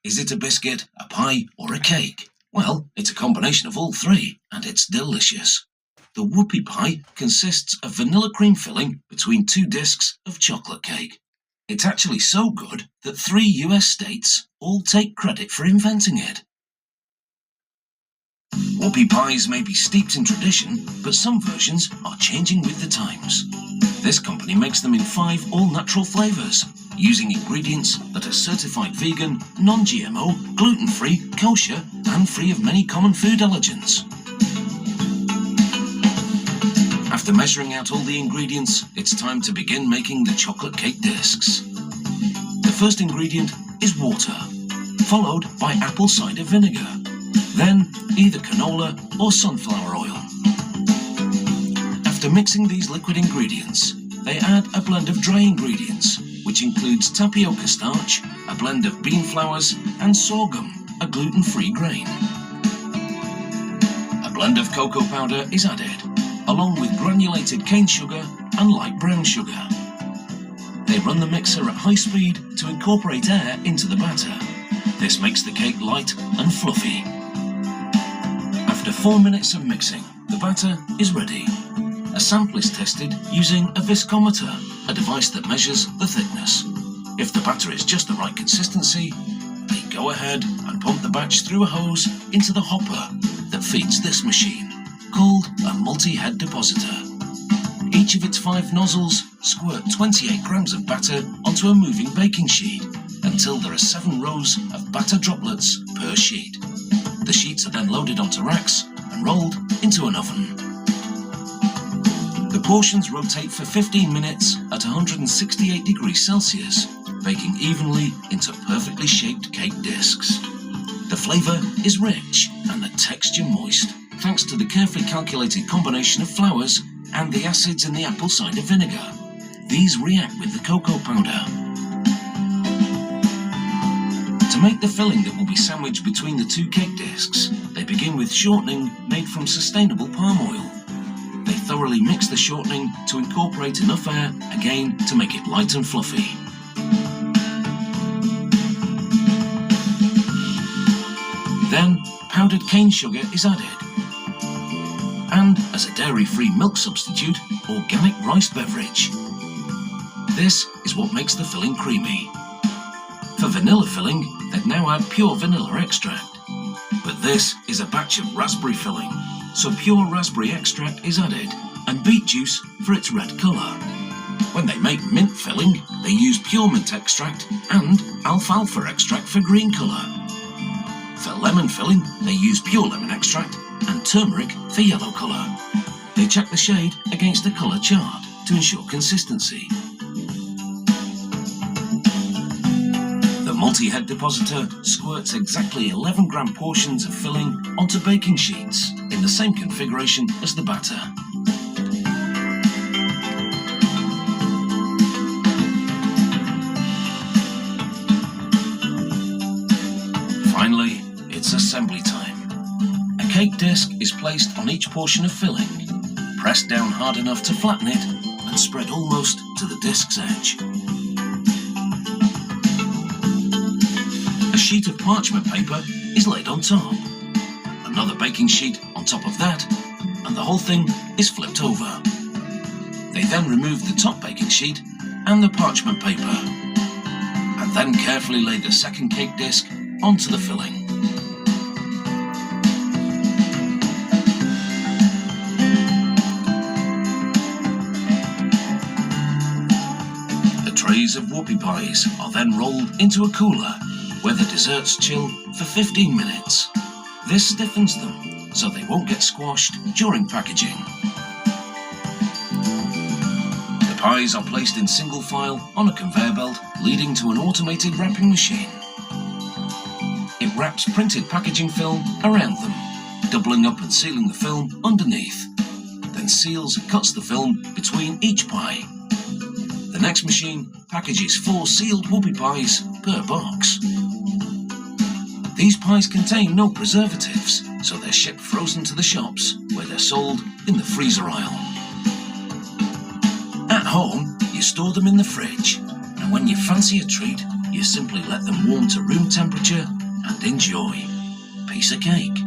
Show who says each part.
Speaker 1: Is it a biscuit, a pie, or a cake? Well, it's a combination of all three, and it's delicious. The Whoopie pie consists of vanilla cream filling between 2 discs of chocolate cake. It's actually so good that 3 US states all take credit for inventing it. Whoopie pies may be steeped in tradition, but some versions are changing with the times. This company makes them in 5 all-natural flavours, using ingredients that are certified vegan, non-GMO, gluten-free, kosher, and free of many common food allergens. After measuring out all the ingredients, it's time to begin making the chocolate cake discs. The first ingredient is water, followed by apple cider vinegar, then either canola or sunflower oil. After mixing these liquid ingredients, they add a blend of dry ingredients, which includes tapioca starch, a blend of bean flours, and sorghum, a gluten-free grain. A blend of cocoa powder is added, along with granulated cane sugar and light brown sugar. They run the mixer at high speed to incorporate air into the batter. This makes the cake light and fluffy. After 4 minutes of mixing, the batter is ready. A sample is tested using a viscometer, a device that measures the thickness. If the batter is just the right consistency, they go ahead and pump the batch through a hose into the hopper that feeds this machine, called a multi-head depositor. Each of its 5 nozzles squirt 28 grams of batter onto a moving baking sheet until there are 7 rows of batter droplets per sheet. The sheets are then loaded onto racks and rolled into an oven. The portions rotate for 15 minutes at 168 degrees Celsius, baking evenly into perfectly shaped cake discs. The flavour is rich and the texture moist, thanks to the carefully calculated combination of flours and the acids in the apple cider vinegar. These react with the cocoa powder. To make the filling that will be sandwiched between the 2 cake discs, they begin with shortening made from sustainable palm oil. They thoroughly mix the shortening to incorporate enough air, again, to make it light and fluffy. Then, powdered cane sugar is added. And, as a dairy-free milk substitute, organic rice beverage. This is what makes the filling creamy. For vanilla filling, they'd now add pure vanilla extract. But this is a batch of raspberry filling, so pure raspberry extract is added, and beet juice for its red colour. When they make mint filling, they use pure mint extract and alfalfa extract for green colour. For lemon filling, they use pure lemon extract and turmeric for yellow colour. They check the shade against a colour chart to ensure consistency. The multi-head depositor squirts exactly 11-gram portions of filling onto baking sheets in the same configuration as the batter. Finally, it's assembly time. A cake disc is placed on each portion of filling, pressed down hard enough to flatten it, and spread almost to the disc's edge. A sheet of parchment paper is laid on top, another baking sheet on top of that, and the whole thing is flipped over. They then remove the top baking sheet and the parchment paper, and then carefully lay the second cake disc onto the filling. The trays of Whoopie pies are then rolled into a cooler where the desserts chill for 15 minutes. This stiffens them so they won't get squashed during packaging. The pies are placed in single file on a conveyor belt leading to an automated wrapping machine. It wraps printed packaging film around them, doubling up and sealing the film underneath, then seals and cuts the film between each pie. The next machine packages 4 sealed Whoopie pies per box. These pies contain no preservatives, so they're shipped frozen to the shops where they're sold in the freezer aisle. At home, you store them in the fridge, and when you fancy a treat, You simply let them warm to room temperature and enjoy. Piece of cake.